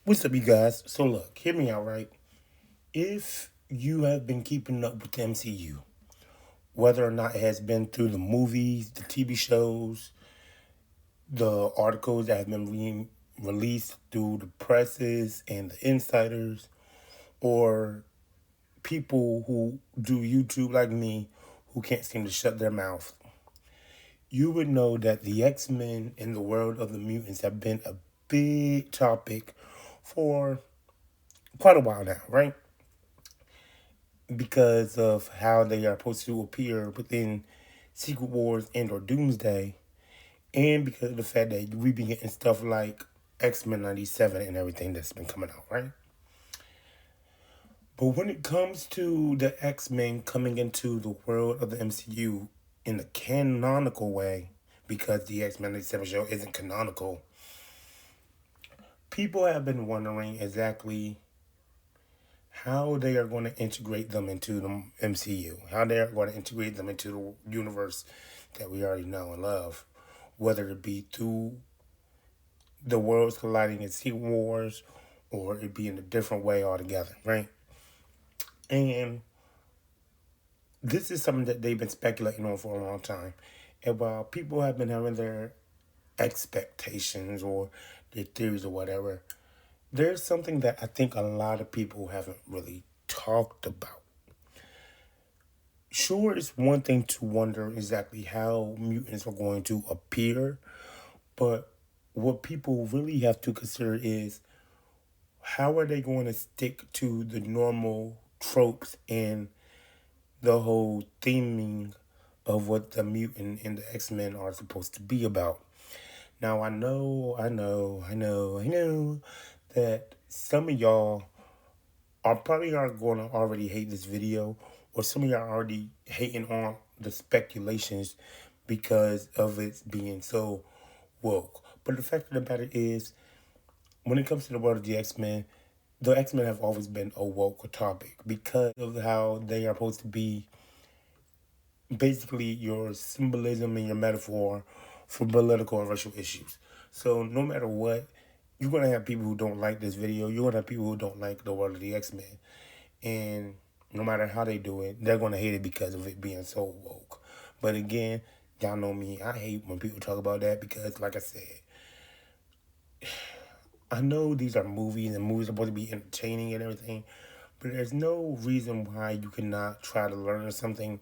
What's up, you guys? So, look, hear me out, right? If you have been keeping up with the MCU, whether or not it has been through the movies, the TV shows, the articles that have been released through the presses and the insiders, or people who do YouTube like me who can't seem to shut their mouth, you would know that the X-Men in the world of the mutants have been a big topic for quite a while now, right? Because of how they are supposed to appear within Secret Wars and or Doomsday, and because of the fact that we be getting stuff like X-Men 97 and everything that's been coming out, right? But when it comes to the X-Men coming into the world of the MCU in a canonical way, because the X-Men 97 show isn't canonical, people have been wondering exactly how they are going to integrate them into the MCU, how they are going to integrate them into the universe that we already know and love, whether it be through the worlds colliding in Secret Wars or it be in a different way altogether, right? And this is something that they've been speculating on for a long time. And while people have been having their expectations or their theories or whatever, there's something that I think a lot of people haven't really talked about. Sure, it's one thing to wonder exactly how mutants are going to appear, but what people really have to consider is how are they going to stick to the normal tropes and the whole theming of what the mutant and the X-Men are supposed to be about. Now, I know that some of y'all are probably are going to already hate this video, or some of y'all are already hating on the speculations because of it being so woke. But the fact of the matter is, when it comes to the world of the X-Men have always been a woke topic because of how they are supposed to be basically your symbolism and your metaphor for political and racial issues. So no matter what, you're gonna have people who don't like this video. You're gonna have people who don't like the world of the X-Men, and no matter how they do it, they're gonna hate it because of it being so woke. But again, y'all know me. I hate when people talk about that because, like I said, I know these are movies and movies are supposed to be entertaining and everything, but there's no reason why you cannot try to learn something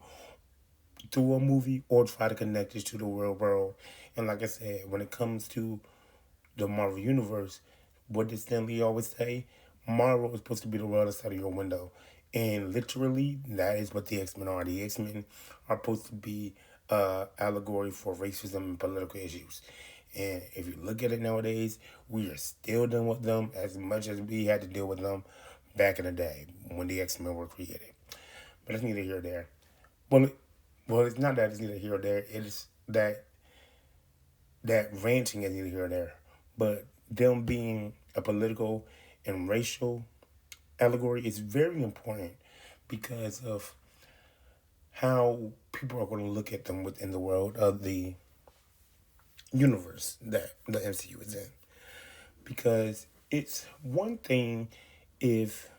through a movie or try to connect it to the real world. And like I said, when it comes to the Marvel Universe, what did Stan Lee always say? Marvel is supposed to be the world outside of your window. And literally, that is what the X-Men are. The X-Men are supposed to be allegory for racism and political issues. And if you look at it nowadays, we are still dealing with them as much as we had to deal with them back in the day when the X-Men were created. But it's neither here nor there. Well, well, it's not that it's neither here or there. It's that ranting is neither here or there. But them being a political and racial allegory is very important because of how people are going to look at them within the world of the universe that the MCU is in. Because it's one thing if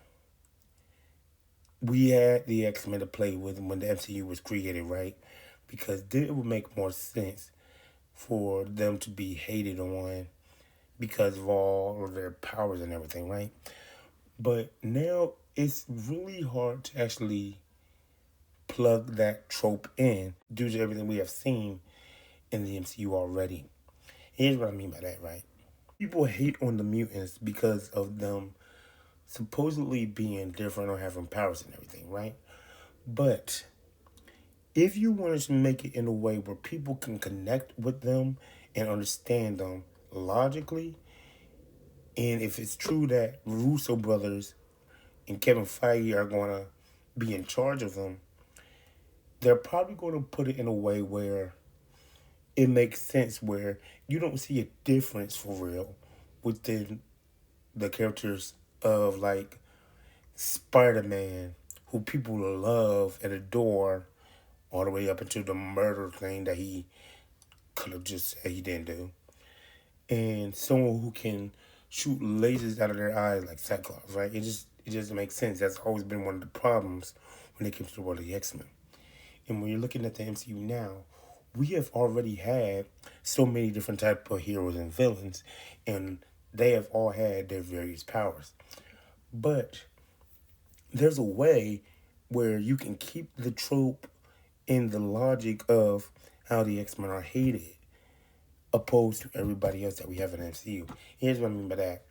we had the X-Men to play with when the MCU was created, right? Because then it would make more sense for them to be hated on because of all of their powers and everything, right? But now it's really hard to actually plug that trope in due to everything we have seen in the MCU already. Here's what I mean by that, right? People hate on the mutants because of them supposedly being different or having powers and everything, right? But if you wanted to make it in a way where people can connect with them and understand them logically, and if it's true that Russo brothers and Kevin Feige are going to be in charge of them, they're probably going to put it in a way where it makes sense, where you don't see a difference for real within the characters of like Spider-Man, who people love and adore, all the way up into the murder thing that he could have just said he didn't do. And someone who can shoot lasers out of their eyes like Cyclops, right? It just makes sense. That's always been one of the problems when it comes to the world of the X-Men. And when you're looking at the MCU now, we have already had so many different type of heroes and villains, and they have all had their various powers. But there's a way where you can keep the trope in the logic of how the X-Men are hated opposed to everybody else that we have in the MCU. Here's what I mean by that.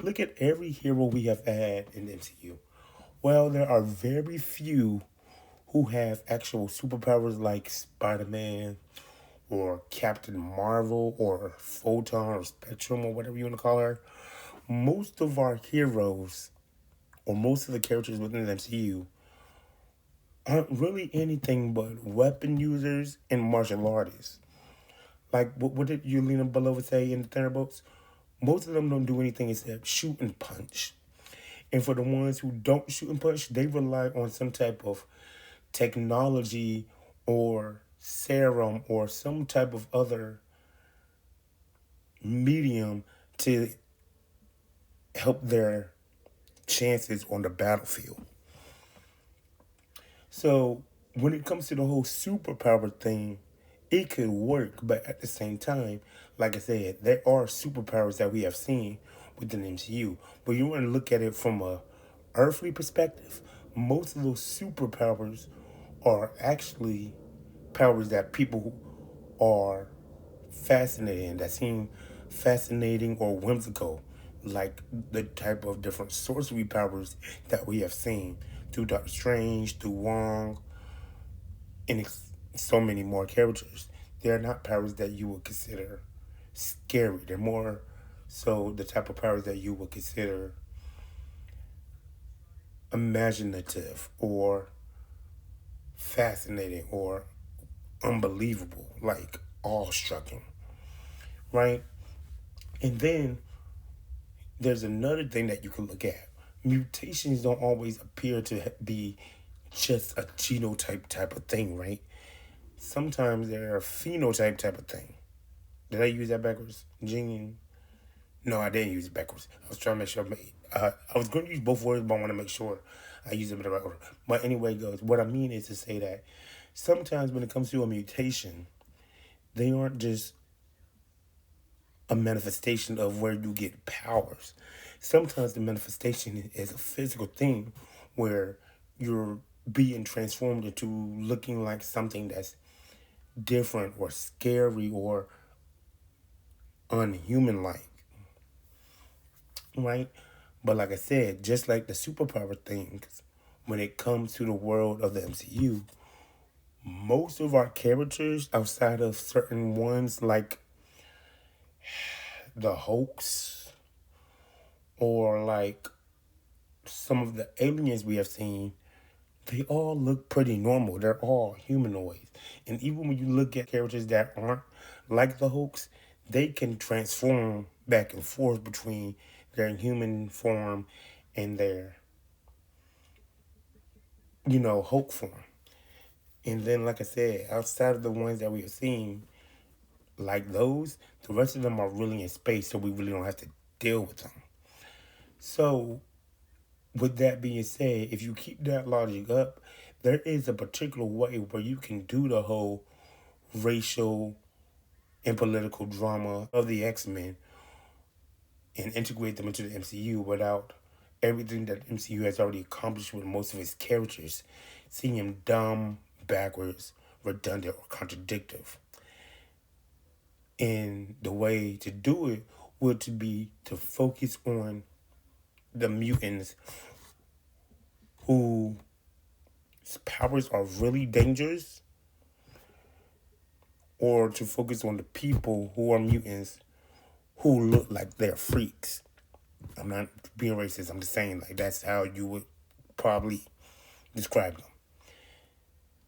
Look at every hero we have had in the MCU. Well, there are very few who have actual superpowers like Spider-Man or Captain Marvel or Photon or Spectrum or whatever you want to call her. Most of our heroes or most of the characters within the MCU aren't really anything but weapon users and martial artists. Like, what did Yelena Belova say in the Thunderbolts? Most of them don't do anything except shoot and punch. And for the ones who don't shoot and punch, they rely on some type of technology or serum or some type of other medium to help their chances on the battlefield. So when it comes to the whole superpower thing, it could work, but at the same time, like I said, there are superpowers that we have seen within the MCU. But you want to look at it from a earthly perspective, most of those superpowers are actually powers that people are fascinating, that seem fascinating or whimsical, like the type of different sorcery powers that we have seen through Doctor Strange, through Wong, and so many more characters. They're not powers that you would consider scary. They're more so the type of powers that you would consider imaginative or fascinating or unbelievable, like awe-striking, right? And then there's another thing that you can look at. Mutations don't always appear to be just a genotype type of thing, right? Sometimes they're a phenotype type of thing. Did I use that backwards? Gene? No, I didn't use it backwards. I was trying to make sure I was going to use both words, but I want to make sure I use them in the right order. But anyway, goes. What I mean is to say that sometimes when it comes to a mutation, they aren't just a manifestation of where you get powers. Sometimes the manifestation is a physical thing where you're being transformed into looking like something that's different or scary or unhuman like, right? But like I said, just like the superpower things, when it comes to the world of the MCU, most of our characters outside of certain ones like the hoax or like some of the aliens we have seen, they all look pretty normal. They're all humanoids. And even when you look at characters that aren't like the hoax, they can transform back and forth between their human form and their, Hulk form. And then, like I said, outside of the ones that we have seen, like those, the rest of them are really in space, so we really don't have to deal with them. So, with that being said, if you keep that logic up, there is a particular way where you can do the whole racial and political drama of the X-Men and integrate them into the MCU without everything that MCU has already accomplished with most of its characters seeming dumb, backwards, redundant, or contradictive. And the way to do it would to be to focus on the mutants whose powers are really dangerous, or to focus on the people who are mutants who look like they're freaks. I'm not being racist. I'm just saying, like, that's how you would probably describe them.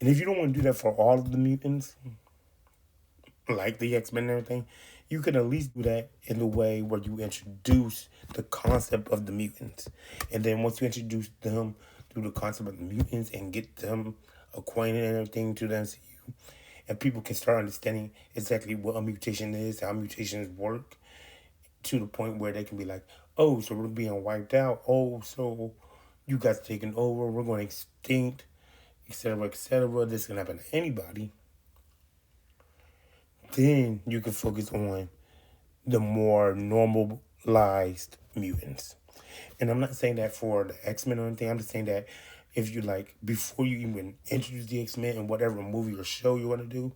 And if you don't want to do that for all of the mutants, like the X-Men and everything, you can at least do that in the way where you introduce the concept of the mutants. And then once you introduce them through the concept of the mutants and get them acquainted and everything to the MCU, and people can start understanding exactly what a mutation is, how mutations work, to the point where they can be like, oh, so we're being wiped out. Oh, so you guys taking over. We're going extinct, etc., etc. This can happen to anybody. Then you can focus on the more normalized mutants. And I'm not saying that for the X-Men or anything. I'm just saying that if you like, before you even introduce the X-Men in whatever movie or show you want to do,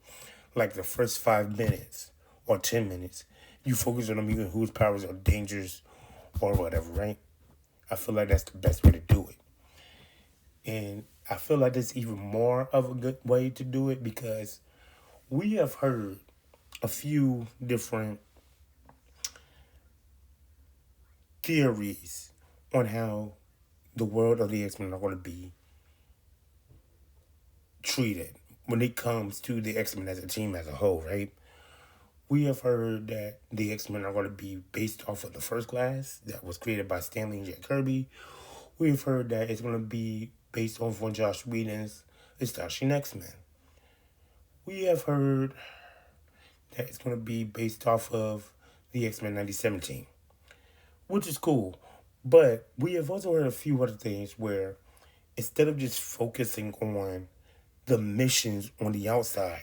like the first 5 minutes or 10 minutes, you focus on a mutant whose powers are dangerous or whatever, right? I feel like that's the best way to do it. And I feel like that's even more of a good way to do it because we have heard a few different theories on how the world of the X-Men are going to be treated when it comes to the X-Men as a team as a whole, right? We have heard that the X-Men are going to be based off of the first class that was created by Stanley and Jack Kirby. We've heard that it's going to be based off on Josh Whedon's Astonishing X-Men. We have heard that it's going to be based off of the X-Men 1917, which is cool. But we have also heard a few other things where instead of just focusing on the missions on the outside,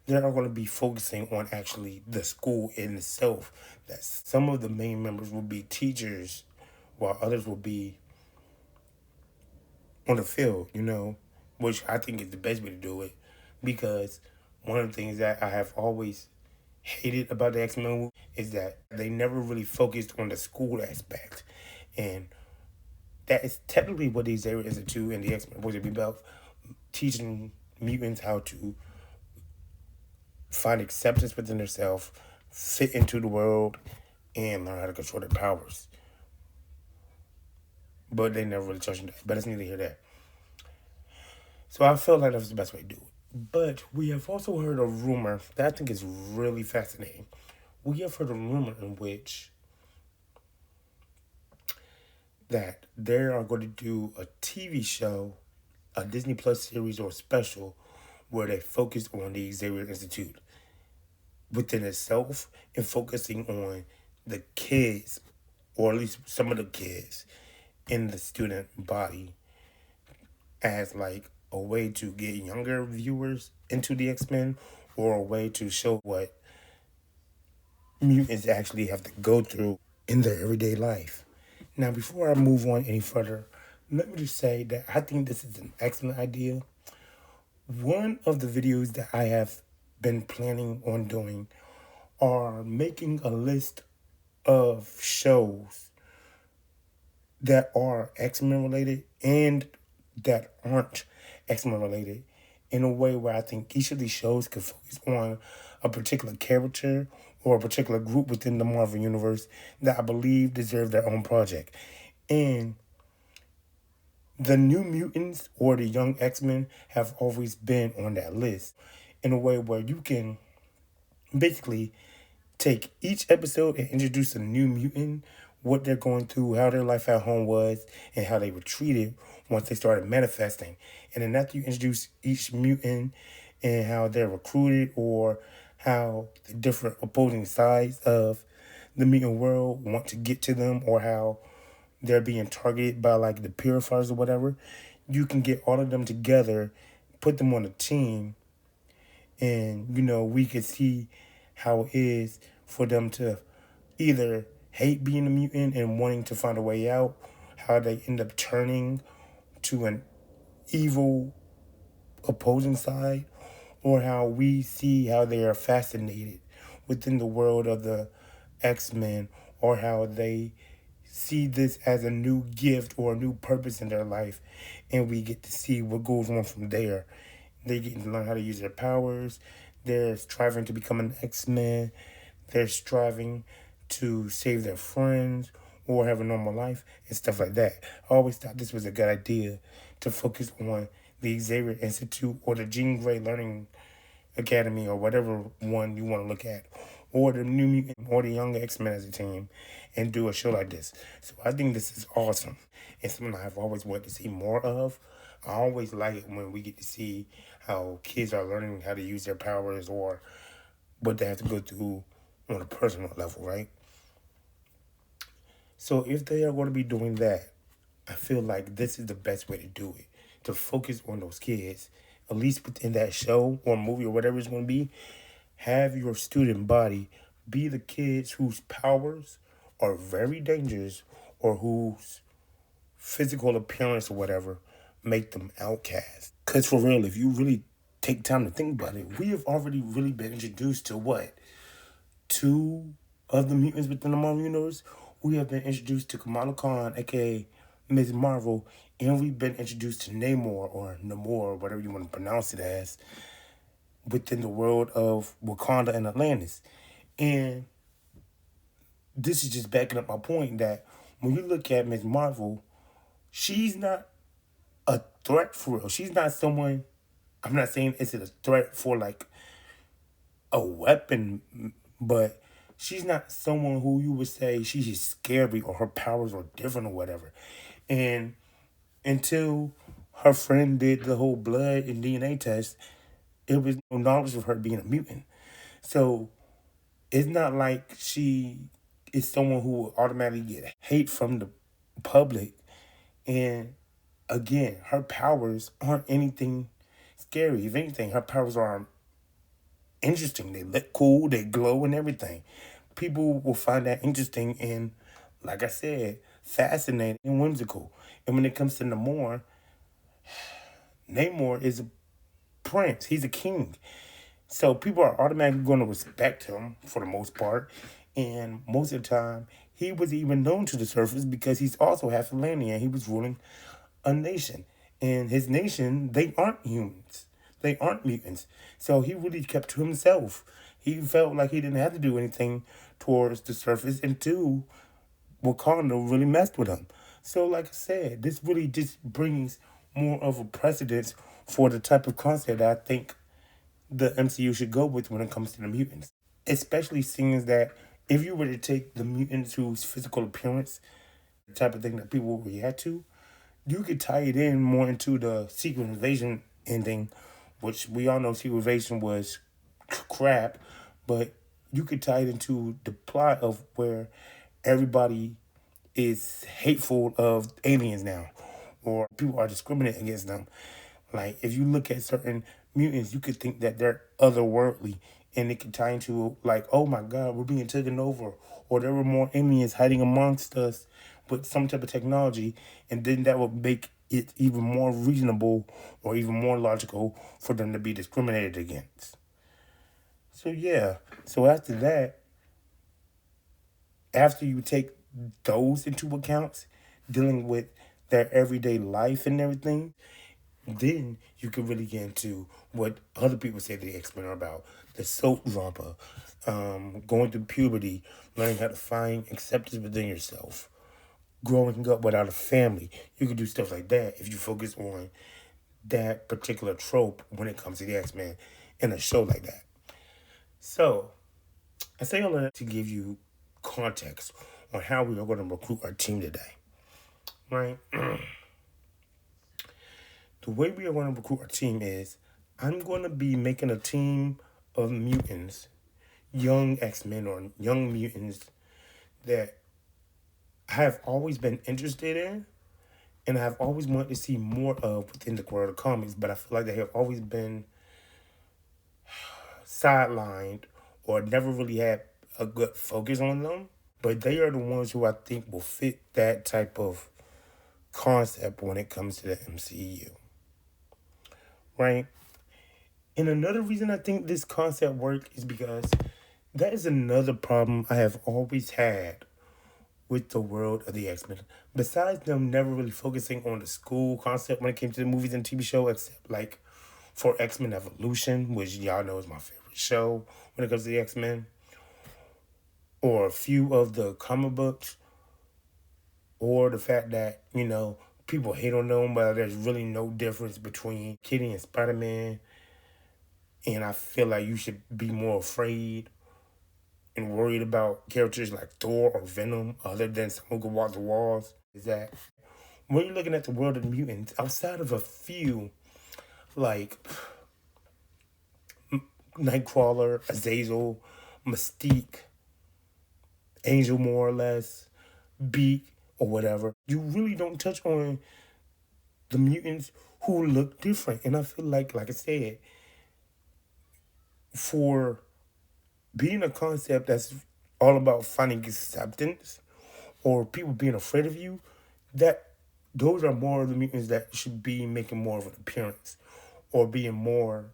they are going to be focusing on actually the school in itself. That some of the main members will be teachers while others will be on the field, which I think is the best way to do it because one of the things that I have always hated about the X-Men is that they never really focused on the school aspect. And that is technically what the Xavier Institute and the X-Men was about, teaching mutants how to find acceptance within themselves, fit into the world, and learn how to control their powers. But they never really touched on that. But it's neither here nor there. So I felt like that was the best way to do it. But we have also heard a rumor that I think is really fascinating. We have heard a rumor in which that they are going to do a TV show, a Disney Plus series or special, where they focus on the Xavier Institute within itself and focusing on the kids, or at least some of the kids in the student body, as like a way to get younger viewers into the X-Men, or a way to show what mutants actually have to go through in their everyday life. Now, before I move on any further, let me just say that I think this is an excellent idea. One of the videos that I have been planning on doing are making a list of shows that are X-Men related and that aren't X-Men related, in a way where I think each of these shows could focus on a particular character or a particular group within the Marvel Universe that I believe deserve their own project. And the New Mutants or the Young X-Men have always been on that list, in a way where you can basically take each episode and introduce a new mutant, what they're going through, how their life at home was, and how they were treated once they started manifesting. And then after you introduce each mutant and how they're recruited, or how the different opposing sides of the mutant world want to get to them, or how they're being targeted by like the purifiers or whatever, you can get all of them together, put them on a team, and we could see how it is for them to either hate being a mutant and wanting to find a way out, how they end up turning to an evil opposing side, or how we see how they are fascinated within the world of the X-Men, or how they see this as a new gift or a new purpose in their life, and we get to see what goes on from there. They get to learn how to use their powers. They're striving to become an X-Men. They're striving to save their friends or have a normal life and stuff like that. I always thought this was a good idea to focus on the Xavier Institute or the Jean Grey Learning Academy, or whatever one you want to look at, or the New Mutant or the Young X-Men as a team, and do a show like this. So I think this is awesome. It's something I've always wanted to see more of. I always like it when we get to see how kids are learning how to use their powers, or what they have to go through on a personal level, right? So if they are going to be doing that, I feel like this is the best way to do it. To focus on those kids, at least within that show or movie or whatever it's going to be. Have your student body be the kids whose powers are very dangerous or whose physical appearance or whatever make them outcast. Because for real, if you really take time to think about it, we have already really been introduced to what? Two of the mutants within the Marvel Universe? We have been introduced to Kamala Khan, aka Ms. Marvel, and we've been introduced to Namor or Namor, whatever you want to pronounce it as, within the world of Wakanda and Atlantis. And this is just backing up my point that when you look at Ms. Marvel, she's not a threat for real. She's not someone, I'm not saying it's a threat for like a weapon, but she's not someone who you would say she's just scary or her powers are different or whatever. And until her friend did the whole blood and DNA test, it was no knowledge of her being a mutant. So it's not like she is someone who will automatically get hate from the public. And again, her powers aren't anything scary. If anything, her powers are interesting. They look cool, they glow and everything. People will find that interesting and, like I said, fascinating and whimsical. And when it comes to Namor is a prince. He's a king. So people are automatically going to respect him for the most part. And most of the time, he was even known to the surface because he's also half Atlantean. He was ruling a nation. And his nation, they aren't humans. They aren't mutants. So he really kept to himself. He felt like he didn't have to do anything towards the surface until Wakanda really messed with him. So like I said, this really just brings more of a precedence for the type of concept that I think the MCU should go with when it comes to the mutants. Especially seeing that if you were to take the mutants whose physical appearance, the type of thing that people will react to, you could tie it in more into the Secret Invasion ending, which we all know Secret Invasion was crap, but you could tie it into the plot of where everybody is hateful of aliens now, or people are discriminating against them. Like if you look at certain mutants, you could think that they're otherworldly, and it could tie into like, oh my God, we're being taken over, or there were more aliens hiding amongst us with some type of technology, and then that would make it even more reasonable or even more logical for them to be discriminated against. So yeah, so after that, after you take those into accounts, dealing with their everyday life and everything, then you can really get into what other people say the X-Men are about. The soap drama, going through puberty, learning how to find acceptance within yourself, growing up without a family. You can do stuff like that if you focus on that particular trope when it comes to the X-Men in a show like that. So, I say all that to give you context on how we are going to recruit our team today. Right? The way we are going to recruit our team is I'm going to be making a team of mutants, young X-Men or young mutants that I have always been interested in and I have always wanted to see more of within the world of comics, but I feel like they have always been sidelined or never really had a good focus on them. But they are the ones who I think will fit that type of concept when it comes to the MCU. Right? And another reason I think this concept works is because that is another problem I have always had with the world of the X-Men. Besides them never really focusing on the school concept when it came to the movies and TV show, except like for X-Men Evolution, which y'all know is my favorite show when it comes to the X-Men, or a few of the comic books, or the fact that, people hate on them, but there's really no difference between Kitty and Spider-Man, and I feel like you should be more afraid and worried about characters like Thor or Venom other than someone who can walk the walls. Is that when you're looking at the world of the mutants, outside of a few like Nightcrawler, Azazel, Mystique, Angel more or less, beak, or whatever. You really don't touch on the mutants who look different. And I feel like I said, for being a concept that's all about finding acceptance or people being afraid of you, that those are more of the mutants that should be making more of an appearance or being more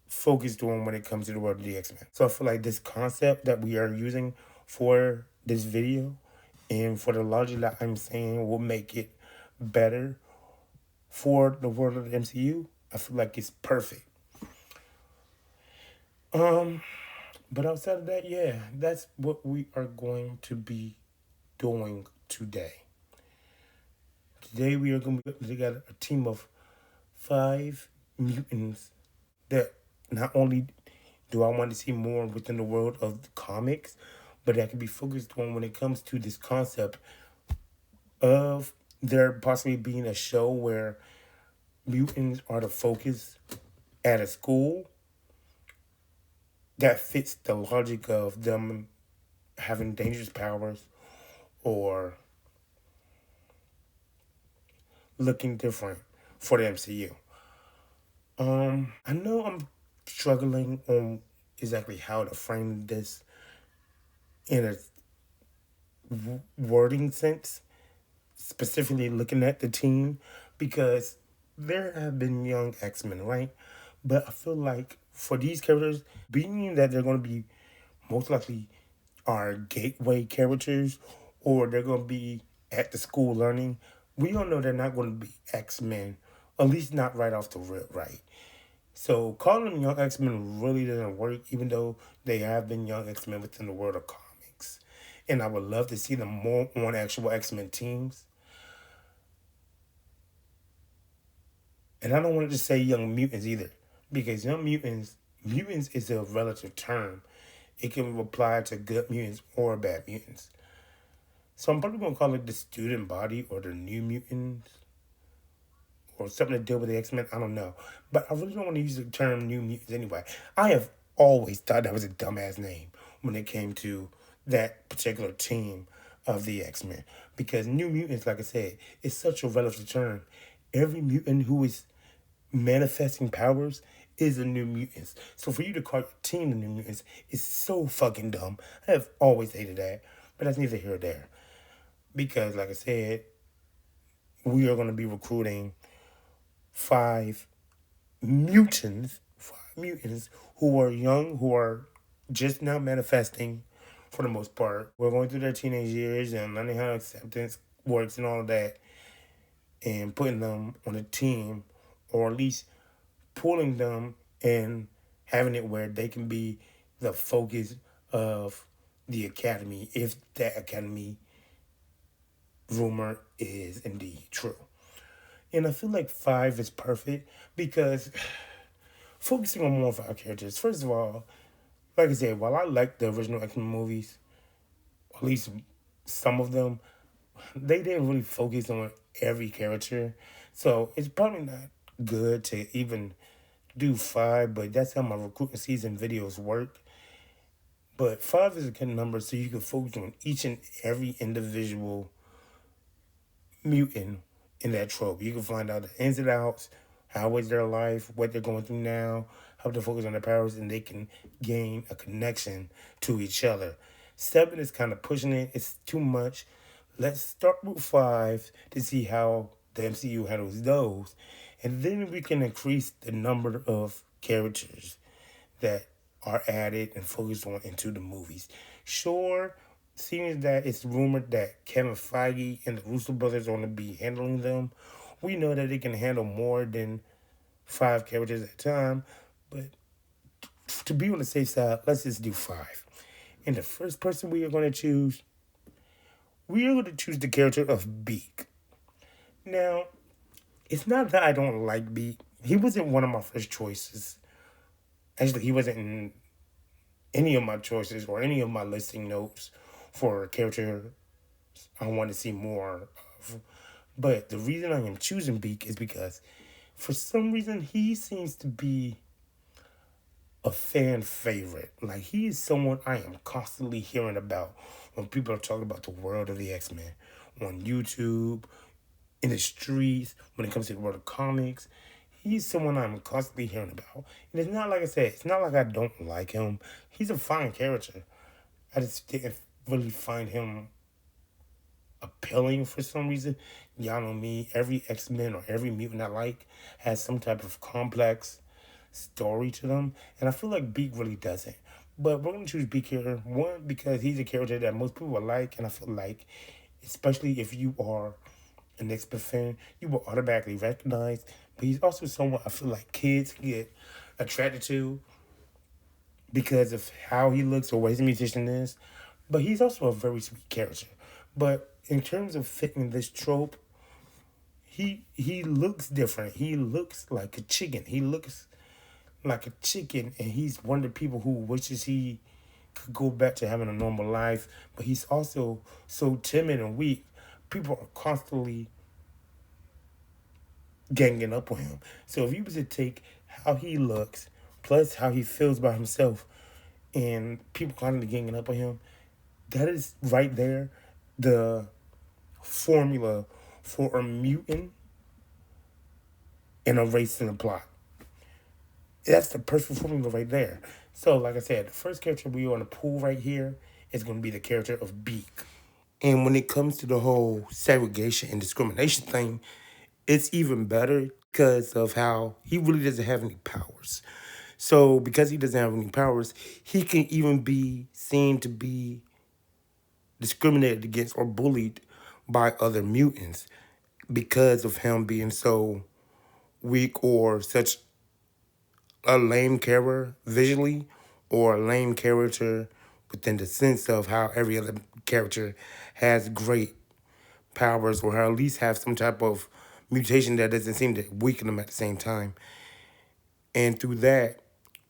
focused on when it comes to the world of the X-Men. So I feel like this concept that we are using for this video and for the logic that I'm saying will make it better for the world of the MCU. I feel like it's perfect. But outside of that, yeah, that's what we are going to be doing today. Today we are going to be together a team of 5 mutants that not only do I want to see more within the world of the comics, but that can be focused on when it comes to this concept of there possibly being a show where mutants are the focus at a school that fits the logic of them having dangerous powers or looking different for the MCU. I know I'm struggling on exactly how to frame this in a wording sense, specifically looking at the team, because there have been young X-Men, right? But I feel like for these characters, being that they're going to be most likely are gateway characters or they're going to be at the school learning, we all know they're not going to be X-Men, at least not right off the rip, right? So calling them young X-Men really doesn't work, even though they have been young X-Men within the world of comics. And I would love to see them more on actual X-Men teams. And I don't want to just say young mutants either, because mutants is a relative term. It can apply to good mutants or bad mutants. So I'm probably going to call it the student body or the new mutants or something to deal with the X-Men. I don't know. But I really don't want to use the term new mutants anyway. I have always thought that was a dumbass name when it came to that particular team of the X-Men. Because new mutants, like I said, is such a relative term. Every mutant who is manifesting powers is a new mutant. So for you to call your team the new mutants is so fucking dumb. I have always hated that. But that's neither here nor there. Because, like I said, we are going to be recruiting 5 mutants who are young, who are just now manifesting for the most part. We're going through their teenage years and learning how acceptance works and all of that, and putting them on a team, or at least pulling them and having it where they can be the focus of the academy, if that academy rumor is indeed true. And I feel like 5 is perfect because focusing on more of our characters. First of all, like I said, while I like the original X-Men movies, at least some of them, they didn't really focus on every character. So it's probably not good to even do 5, but that's how my recruitment season videos work. But 5 is a good number so you can focus on each and every individual mutant in that trope. You can find out the ins and outs, how is their life, what they're going through now, how to focus on their powers, and they can gain a connection to each other. 7 is kind of pushing it. It's too much. Let's start with 5 to see how the MCU handles those. And then we can increase the number of characters that are added and focused on into the movies. Sure, seeing that it's rumored that Kevin Feige and the Russo brothers are going to be handling them, we know that they can handle more than 5 characters at a time. But to be on the safe side, let's just do 5. And the first person we are going to choose, the character of Beak. Now, it's not that I don't like Beak. He wasn't one of my first choices. Actually, he wasn't in any of my choices or any of my listing notes for a character I want to see more of. But the reason I am choosing Beak is because for some reason he seems to be a fan favorite. Like, he is someone I am constantly hearing about when people are talking about the world of the X-Men on YouTube, in the streets, when it comes to the world of comics. He's someone I'm constantly hearing about. And it's not like I said, it's not like I don't like him. He's a fine character. I just didn't really find him appealing for some reason. Y'all know me, every X-Men or every mutant I like has some type of complex story to them. And I feel like Beak really doesn't. But we're going to choose Beak here. One, because he's a character that most people like. And I feel like, especially if you are an X-Men fan, you will automatically recognize. But he's also someone I feel like kids get attracted to because of how he looks or what his musician is. But he's also a very sweet character. But in terms of fitting this trope, he looks different. He looks like a chicken. He looks like a chicken, and he's one of the people who wishes he could go back to having a normal life. But he's also so timid and weak. People are constantly ganging up on him. So if you was to take how he looks plus how he feels about himself, and people constantly ganging up on him, that is right there the formula for a mutant in a race and a plot. That's the perfect formula right there. So, like I said, the first character we want to pull right here is going to be the character of Beak. And when it comes to the whole segregation and discrimination thing, it's even better because of how he really doesn't have any powers. So, because he doesn't have any powers, he can even be seen to be discriminated against or bullied by other mutants because of him being so weak or such a lame character visually or a lame character within the sense of how every other character has great powers or at least have some type of mutation that doesn't seem to weaken them at the same time. And through that,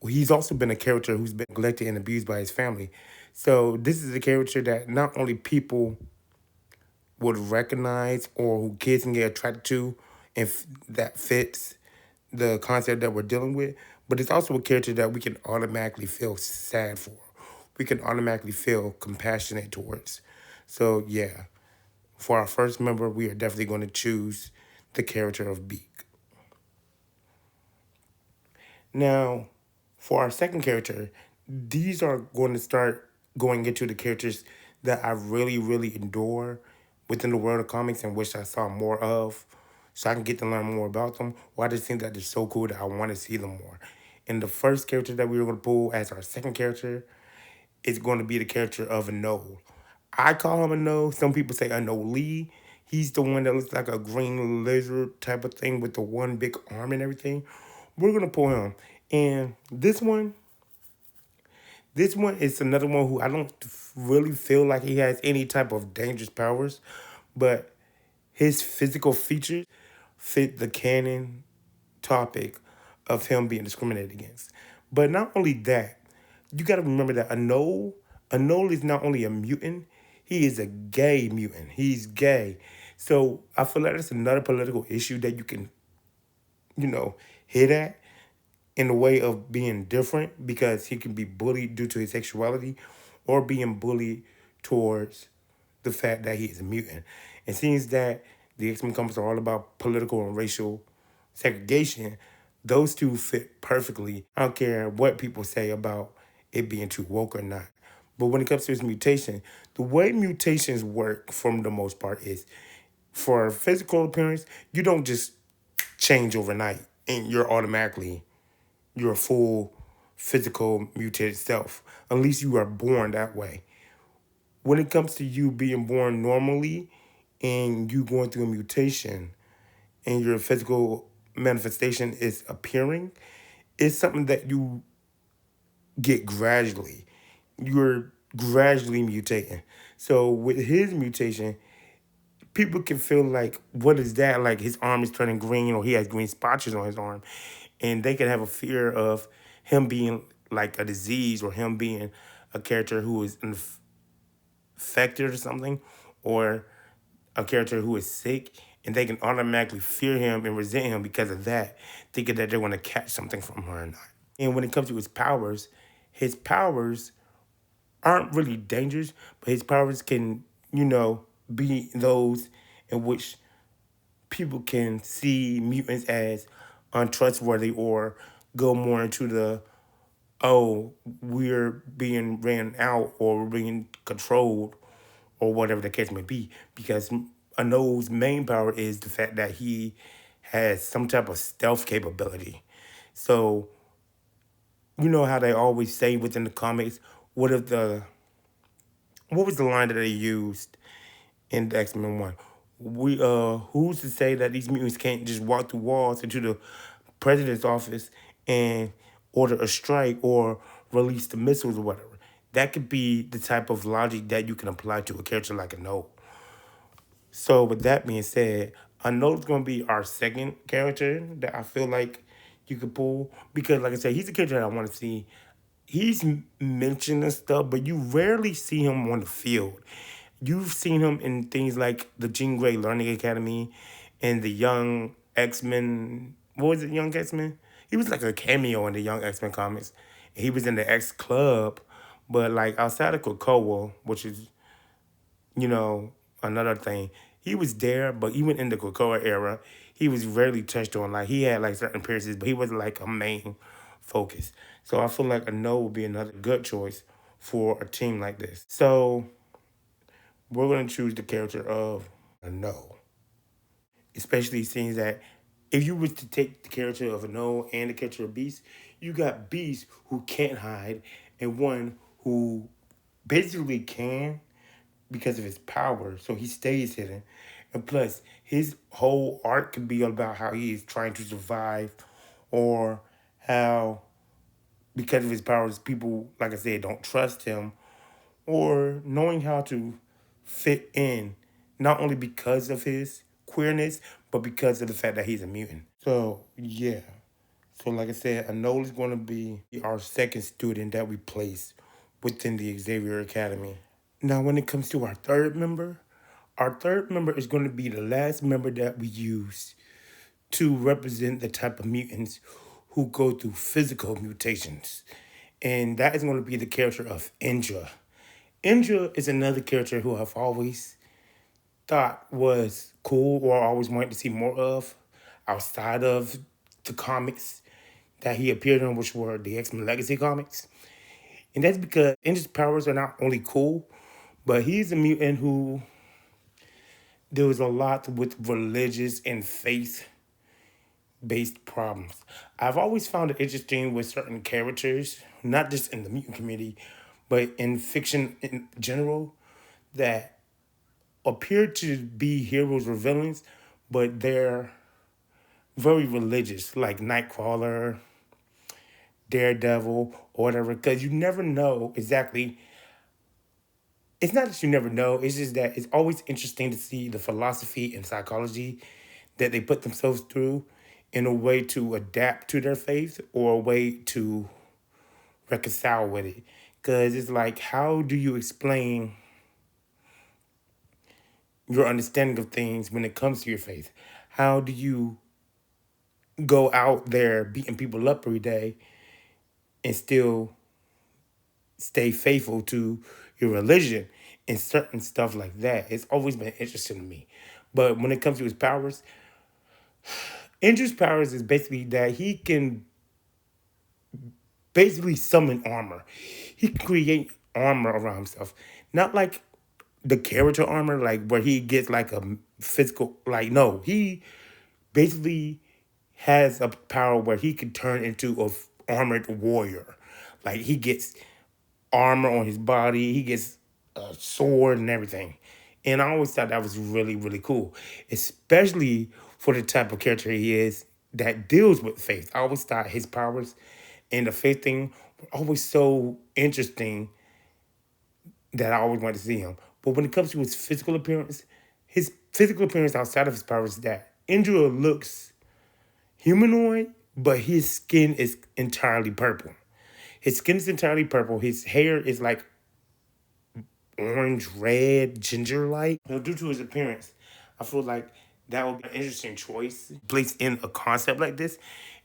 he's also been a character who's been neglected and abused by his family. So this is a character that not only people would recognize or who kids can get attracted to and that fits the concept that we're dealing with, but it's also a character that we can automatically feel sad for. We can automatically feel compassionate towards. So yeah, for our first member, we are definitely going to choose the character of Beak. Now, for our second character, these are going to start going into the characters that I really, really adore within the world of comics and wish I saw more of so I can get to learn more about them. Or I just think that they're so cool that I want to see them more. And the first character that we were going to pull as our second character is going to be the character of Anole. I call him Anole. Some people say Anole. He's the one that looks like a green lizard type of thing with the one big arm and everything. We're going to pull him. And this one is another one who I don't really feel like he has any type of dangerous powers, but his physical features fit the canon topic of him being discriminated against. But not only that, you got to remember that Anole is not only a mutant, he is a gay mutant. He's gay. So I feel like that's another political issue that you can, hit at in the way of being different because he can be bullied due to his sexuality or being bullied towards the fact that he is a mutant. It seems that the X-Men comics are all about political and racial segregation. Those two fit perfectly. I don't care what people say about it being too woke or not. But when it comes to his mutation, the way mutations work for the most part is for physical appearance, you don't just change overnight and you're a full physical mutated self, unless you are born that way. When it comes to you being born normally and you going through a mutation and your physical manifestation is appearing, it's something that you get gradually. You're gradually mutating. So with his mutation, people can feel like, what is that? Like his arm is turning green or he has green spotches on his arm. And they can have a fear of him being like a disease or him being a character who is infected or something or a character who is sick. And they can automatically fear him and resent him because of that, thinking that they're going to catch something from her or not. And when it comes to his powers aren't really dangerous, but his powers can, be those in which people can see mutants as untrustworthy or go more into the, oh, we're being ran out or we're being controlled or whatever the case may be. Because Anole's main power is the fact that he has some type of stealth capability. So, you know how they always say within the comics, what if the what was the line that they used in the X-Men one? Who's to say that these mutants can't just walk through walls into the president's office and order a strike or release the missiles or whatever? That could be the type of logic that you can apply to a character like a Note. So with that being said, I know it's gonna be our second character that I feel like you could pull because, like I said, he's a character that I want to see. He's mentioned and stuff, but you rarely see him on the field. You've seen him in things like the Jean Grey Learning Academy and the Young X-Men. What was it, Young X-Men? He was like a cameo in the Young X-Men comics. He was in the X Club, but like outside of Krakoa, which is you know, another thing. He was there, but even in the Krakoa era, he was rarely touched on. Like he had like certain appearances, but he wasn't like a main focus. So I feel like a no would be another good choice for a team like this. So we're gonna choose the character of a no. Especially seeing that if you was to take the character of a no and the character of Beast, you got Beast who can't hide and one who basically can because of his power, so he stays hidden. And plus, his whole arc can be about how he is trying to survive or how, because of his powers, people, like I said, don't trust him or knowing how to fit in, not only because of his queerness, but because of the fact that he's a mutant. So, yeah. So, like I said, Anole is going to be our second student that we place within the Xavier Academy. Now, when it comes to our third member is going to be the last member that we use to represent the type of mutants who go through physical mutations. And that is going to be the character of Indra. Indra is another character who I've always thought was cool or always wanted to see more of outside of the comics that he appeared in, which were the X-Men Legacy comics. And that's because Indra's powers are not only cool, but he's a mutant who there was a lot with religious and faith based problems. I've always found it interesting with certain characters, not just in the mutant community, but in fiction in general, that appear to be heroes or villains, but they're very religious, like Nightcrawler, Daredevil, or whatever, because you never know exactly. It's not that you never know, it's just that it's always interesting to see the philosophy and psychology that they put themselves through in a way to adapt to their faith or a way to reconcile with it. Because it's like, how do you explain your understanding of things when it comes to your faith? How do you go out there beating people up every day and still stay faithful to your religion and certain stuff like that? It's always been interesting to me. But when it comes to his powers, Indra's powers is basically that he can basically summon armor. He can create armor around himself. Not like the character armor, like where he gets like a physical, like, no. He basically has a power where he can turn into a armored warrior. Like he gets armor on his body, he gets a sword and everything. And I always thought that was really, really cool, especially for the type of character he is that deals with faith. I always thought his powers and the faith thing were always so interesting that I always wanted to see him. But when it comes to his physical appearance outside of his powers is that Indra looks humanoid, but his skin is entirely purple. His skin is entirely purple. His hair is like orange, red, ginger like. Due to his appearance, I feel like that would be an interesting choice placed in a concept like this,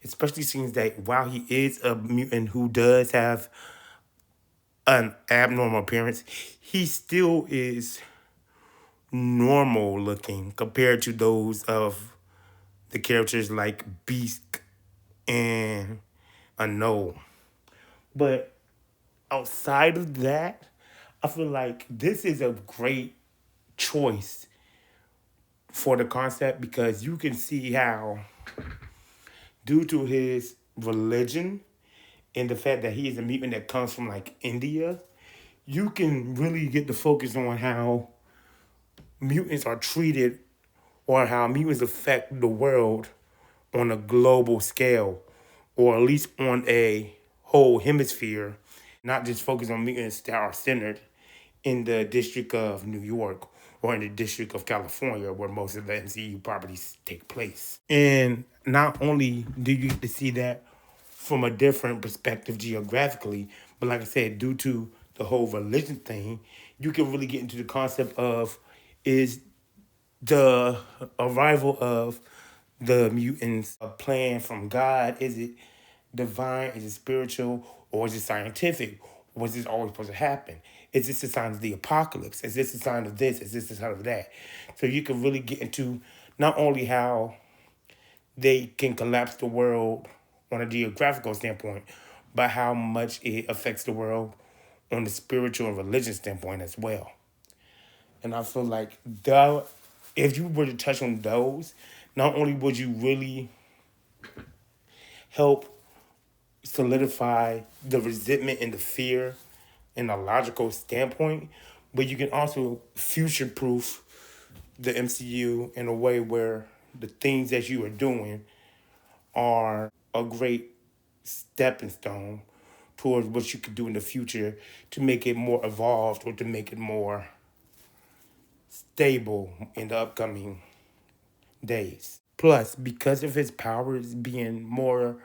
especially since that while he is a mutant who does have an abnormal appearance, he still is normal looking compared to those of the characters like Beak and Anole. But outside of that, I feel like this is a great choice for the concept because you can see how, due to his religion and the fact that he is a mutant that comes from like India, you can really get the focus on how mutants are treated or how mutants affect the world on a global scale, or at least on a whole hemisphere, not just focus on mutants that are centered in the District of New York or in the District of California, where most of the MCU properties take place. And not only do you get to see that from a different perspective geographically, but like I said, due to the whole religion thing, you can really get into the concept of, is the arrival of the mutants a plan from God? Is it divine? Is it spiritual? Or is it scientific? Or is this always supposed to happen? Is this a sign of the apocalypse? Is this a sign of this? Is this a sign of that? So you can really get into not only how they can collapse the world on a geographical standpoint, but how much it affects the world on the spiritual and religious standpoint as well. And I feel like if you were to touch on those, not only would you really help solidify the resentment and the fear in a logical standpoint, but you can also future proof the MCU in a way where the things that you are doing are a great stepping stone towards what you could do in the future to make it more evolved or to make it more stable in the upcoming days. Plus, because of his powers being more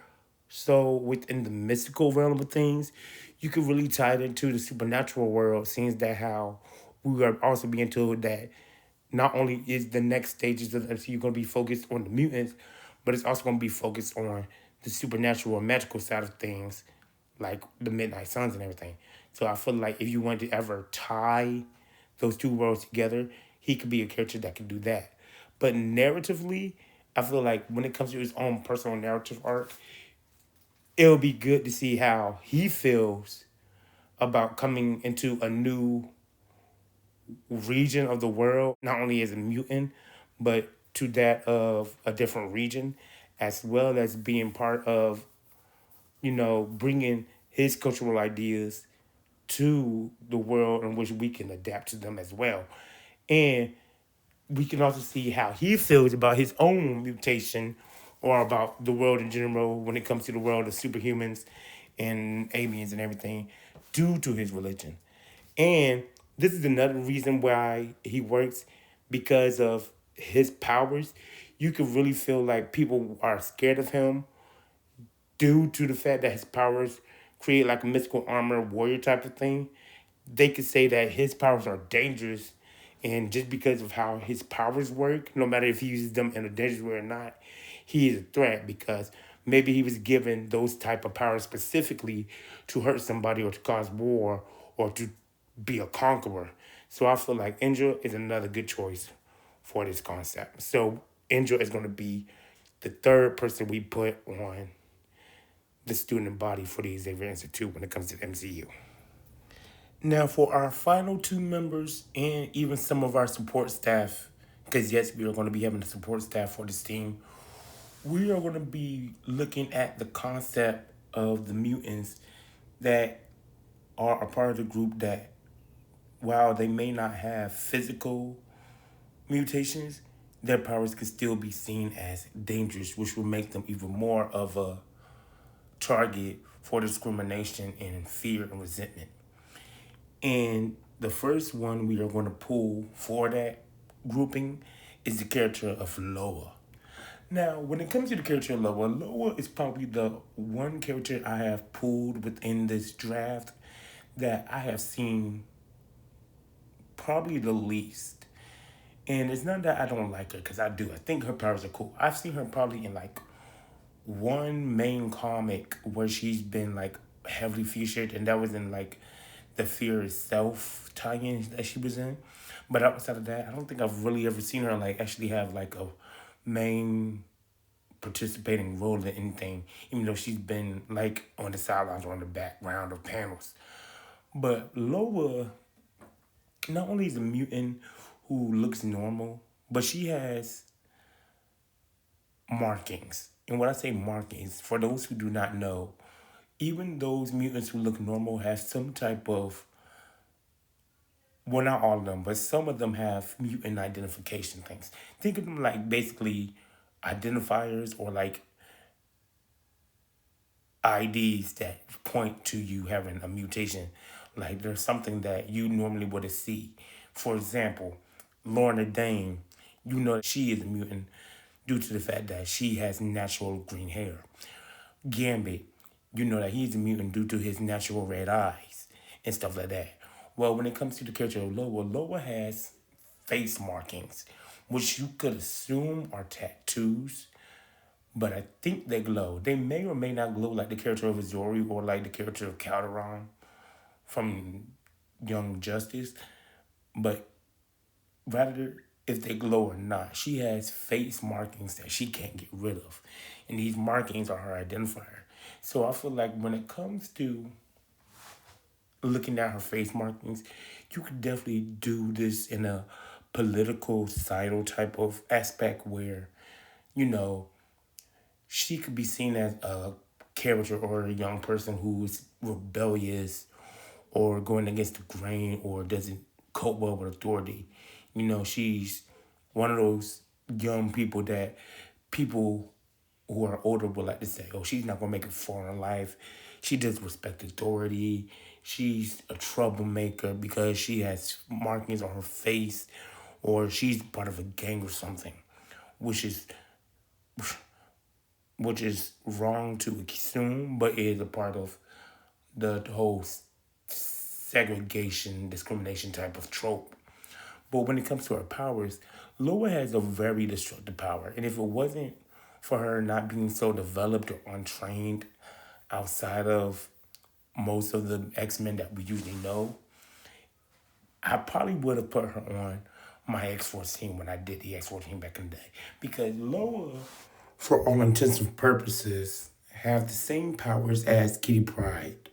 so within the mystical realm of things, you could really tie it into the supernatural world, seeing that how we are also being told that not only is the next stages of the MCU going to be focused on the mutants, but it's also going to be focused on the supernatural and magical side of things, like the Midnight Suns and everything. So I feel like if you wanted to ever tie those two worlds together, he could be a character that could do that. But narratively, I feel like when it comes to his own personal narrative arc, it'll be good to see how he feels about coming into a new region of the world, not only as a mutant, but to that of a different region, as well as being part of, bringing his cultural ideas to the world in which we can adapt to them as well. And we can also see how he feels about his own mutation or about the world in general when it comes to the world of superhumans and aliens and everything due to his religion. And this is another reason why he works, because of his powers. You can really feel like people are scared of him due to the fact that his powers create like a mystical armor warrior type of thing. They could say that his powers are dangerous, and just because of how his powers work, no matter if he uses them in a dangerous way or not, he is a threat because maybe he was given those type of powers specifically to hurt somebody or to cause war or to be a conqueror. So I feel like Indra is another good choice for this concept. So Indra is going to be the third person we put on the student body for the Xavier Institute when it comes to the MCU. Now, for our final two members and even some of our support staff, because yes, we are going to be having a support staff for this team, we are going to be looking at the concept of the mutants that are a part of the group that, while they may not have physical mutations, their powers can still be seen as dangerous, which will make them even more of a target for discrimination and fear and resentment. And the first one we are going to pull for that grouping is the character of Loa. Now, when it comes to the character of Loa, Loa is probably the one character I have pulled within this draft that I have seen probably the least. And it's not that I don't like her, because I do. I think her powers are cool. I've seen her probably in like one main comic where she's been like heavily featured, and that was in like the Fear Itself tie-in that she was in. But outside of that, I don't think I've really ever seen her like actually have like a main participating role in anything, even though she's been like on the sidelines or in the background of panels. But Loa not only is a mutant who looks normal, but she has markings. And when I say markings, for those who do not know, even those mutants who look normal have some type of, well, not all of them, but some of them have mutant identification things. Think of them like basically identifiers or like IDs that point to you having a mutation. Like there's something that you normally wouldn't see. For example, Lorna Dane, you know that she is a mutant due to the fact that she has natural green hair. Gambit, you know that he's a mutant due to his natural red eyes and stuff like that. Well, when it comes to the character of Loa, Loa has face markings, which you could assume are tattoos, but I think they glow. They may or may not glow like the character of Azori or like the character of Calderon from Young Justice, but rather if they glow or not, she has face markings that she can't get rid of. And these markings are her identifier. So I feel like when it comes to looking at her face markings, you could definitely do this in a political, societal type of aspect where, you know, she could be seen as a character or a young person who is rebellious or going against the grain or doesn't cope well with authority. You know, she's one of those young people that people who are older would like to say, oh, she's not going to make it far in life. She does respect authority. She's a troublemaker because she has markings on her face or she's part of a gang or something, which is wrong to assume, but it is a part of the whole segregation, discrimination type of trope. But when it comes to her powers, Loa has a very destructive power. And if it wasn't for her not being so developed or untrained outside of most of the X-Men that we usually know, I probably would have put her on my X-Force team when I did the X-Force team back in the day. Because Loa, for all intents and purposes, have the same powers as Kitty Pryde,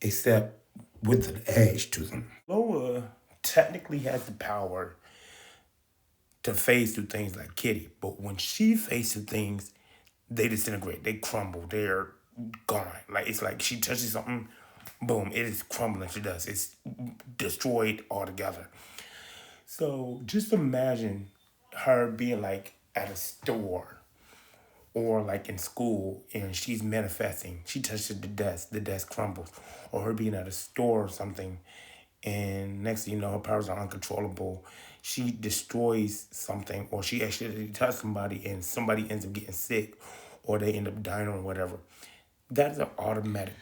except with an edge to them. Loa technically has the power to phase through things like Kitty, but when she phases things, they disintegrate, they crumble, they're gone. Like it's like she touches something, boom, it is crumbling. She does. It's destroyed altogether. So just imagine her being like at a store or like in school and she's manifesting. She touches the desk crumbles. Or her being at a store or something and next thing you know her powers are uncontrollable. She destroys something or she actually touches somebody and somebody ends up getting sick or they end up dying or whatever. That is an automatic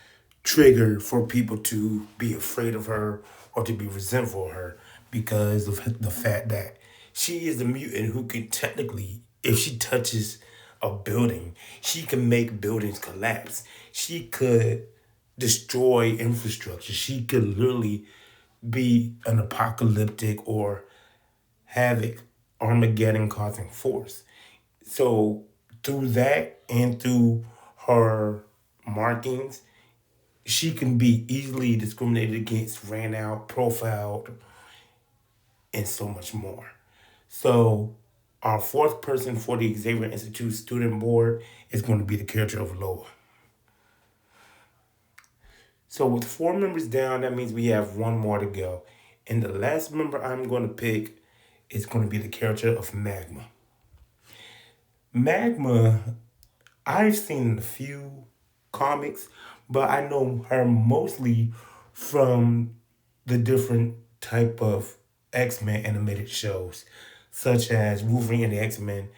trigger for people to be afraid of her or to be resentful of her because of the fact that she is a mutant who can technically, if she touches a building, she can make buildings collapse. She could destroy infrastructure. She could literally be an apocalyptic or havoc, Armageddon causing force. So through that and through her markings, she can be easily discriminated against, ran out, profiled, and so much more. So our fourth person for the Xavier Institute student board is going to be the character of Loa. So with four members down, that means we have one more to go. And the last member I'm going to pick is going to be the character of Magma. Magma, I've seen a few comics, but I know her mostly from the different type of X-Men animated shows, such as Wolverine and the X-Men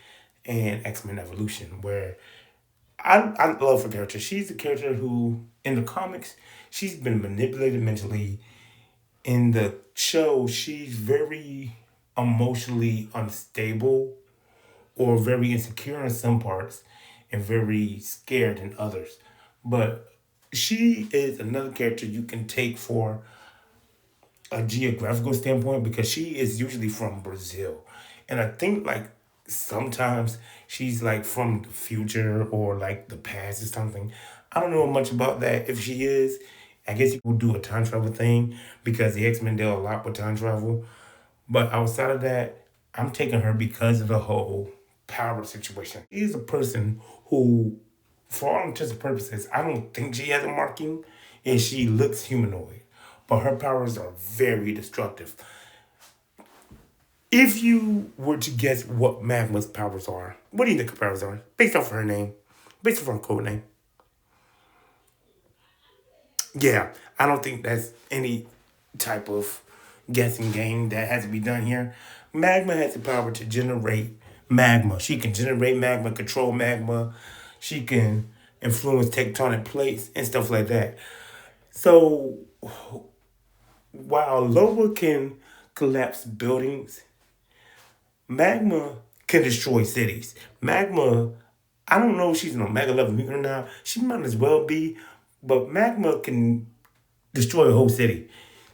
and X-Men Evolution, where I love her character. She's a character who, in the comics, she's been manipulated mentally. In the show, she's very emotionally unstable or very insecure in some parts and very scared in others. But she is another character you can take for a geographical standpoint because she is usually from Brazil. And I think like sometimes she's like from the future or like the past or something. I don't know much about that. If she is, I guess you could do a time travel thing because the X Men deal a lot with time travel. But outside of that, I'm taking her because of the whole power situation. She is a person who, for all intents and purposes, I don't think she has a marking and she looks humanoid. But her powers are very destructive. If you were to guess what Magma's powers are, what do you think her powers are? Based off her name, based off her code name. Yeah, I don't think that's any type of guessing game that has to be done here. Magma has the power to generate magma. She can generate magma, control magma. She can influence tectonic plates and stuff like that. So while Loba can collapse buildings, magma can destroy cities. Magma, I don't know if she's an Omega level mutant or not. She might as well be, but magma can destroy a whole city.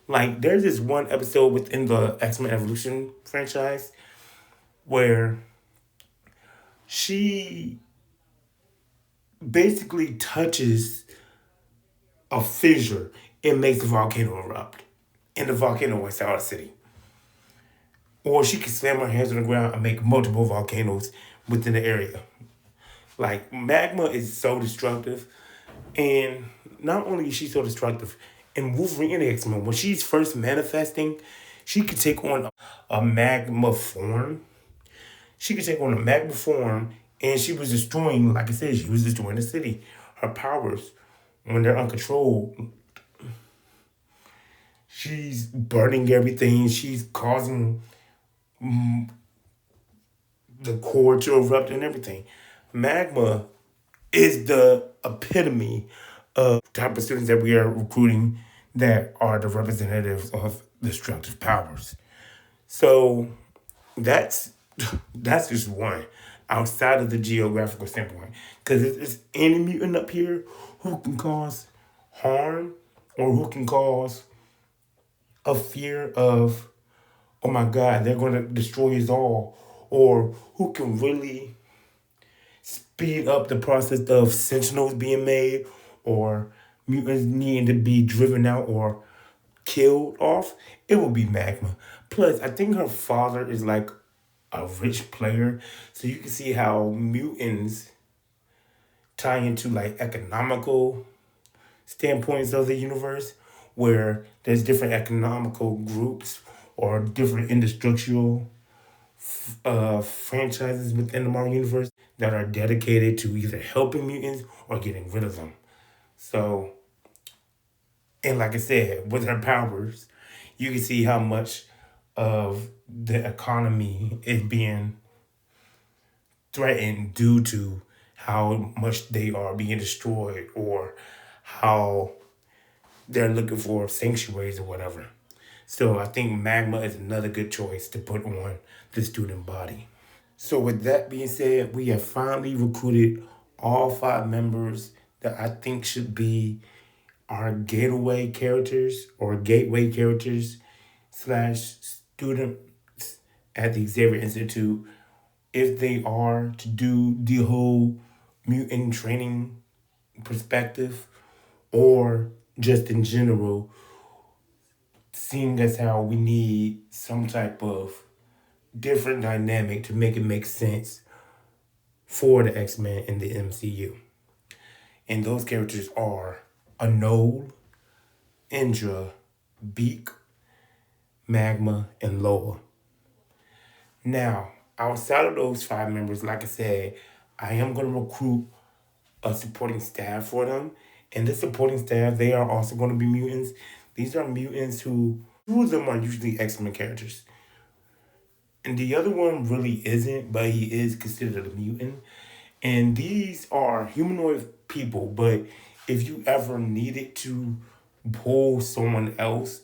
Like there's this one episode within the X-Men Evolution franchise where she basically touches a fissure and makes the volcano erupt. And the volcano wipes out a city. Or she can slam her hands on the ground and make multiple volcanoes within the area. Like magma is so destructive. And not only is she so destructive, in Wolverine and the X-Men, when she's first manifesting, she could take on a magma form. She could take on a magma form, and she was destroying, like I said, she was destroying the city. Her powers, when they're uncontrolled, she's burning everything. She's causing the core to erupt and everything. Magma is the epitome of type of students that we are recruiting that are the representatives of destructive powers. So that's that's just one outside of the geographical standpoint. Because it's any mutant up here who can cause harm or who can cause a fear of, oh my God, they're going to destroy us all, or who can really speed up the process of sentinels being made or mutants needing to be driven out or killed off, it will be Magma. Plus, I think her father is like a rich player, so you can see how mutants tie into like economical standpoints of the universe, where there's different economical groups or different industrial franchises within the Marvel universe that are dedicated to either helping mutants or getting rid of them. So, and like I said, with her powers, you can see how much of the economy is being threatened due to how much they are being destroyed or how they're looking for sanctuaries or whatever. So I think magma is another good choice to put on the student body. So with that being said, we have finally recruited all five members that I think should be our gateway characters or gateway characters slash students at the Xavier Institute if they are to do the whole mutant training perspective or just in general, seeing as how we need some type of different dynamic to make it make sense for the X-Men in the MCU. And those characters are Anole, Indra, Beak, Magma, and Loa. Now, outside of those five members, like I said, I am going to recruit a supporting staff for them. And this supporting staff, they are also going to be mutants. These are mutants who, two of them are usually X-Men characters. And the other one really isn't, but he is considered a mutant. And these are humanoid people, but if you ever needed to pull someone else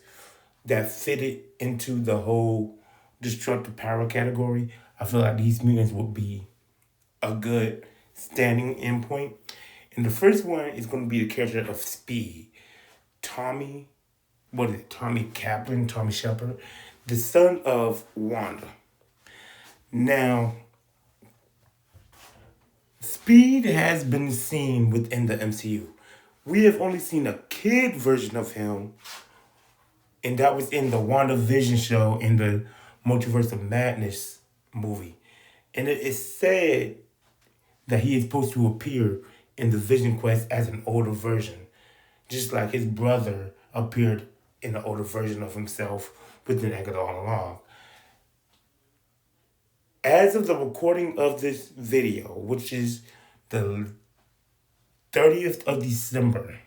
that fitted into the whole destructive power category, I feel like these mutants would be a good standing in point. And the first one is going to be the character of Speed, Tommy what is it, Tommy Shepard, the son of Wanda. Now, Speed has been seen within the MCU. We have only seen a kid version of him, and that was in the WandaVision show in the Multiverse of Madness movie. And it is said that he is supposed to appear in the Vision Quest as an older version, just like his brother appeared in an older version of himself within Agatha all along. As of the recording of this video, which is the 30th of December,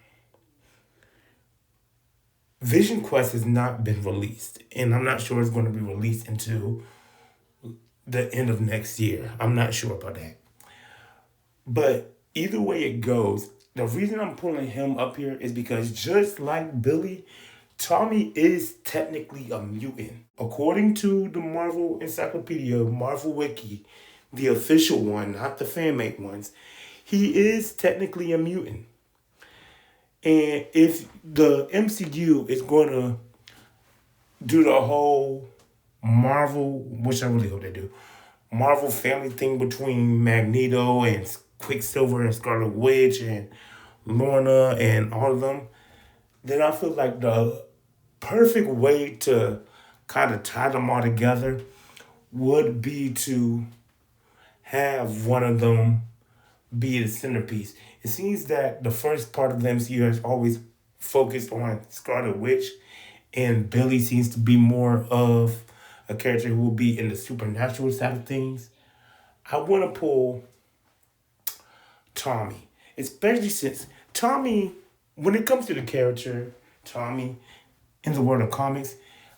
Vision Quest has not been released, and I'm not sure it's going to be released until the end of next year. I'm not sure about that. But either way it goes, the reason I'm pulling him up here is because just like Billy, Tommy is technically a mutant. According to the Marvel Encyclopedia, Marvel Wiki, the official one, not the fan-made ones, he is technically a mutant. And if the MCU is going to do the whole Marvel, which I really hope they do, Marvel family thing between Magneto and Quicksilver and Scarlet Witch and Lorna and all of them, then I feel like the perfect way to kind of tie them all together would be to have one of them be the centerpiece. It seems that the first part of the MCU has always focused on Scarlet Witch, and Billy seems to be more of a character who will be in the supernatural side of things. I want to pull Tommy, especially since Tommy, when it comes to the character, Tommy, in the world of comics,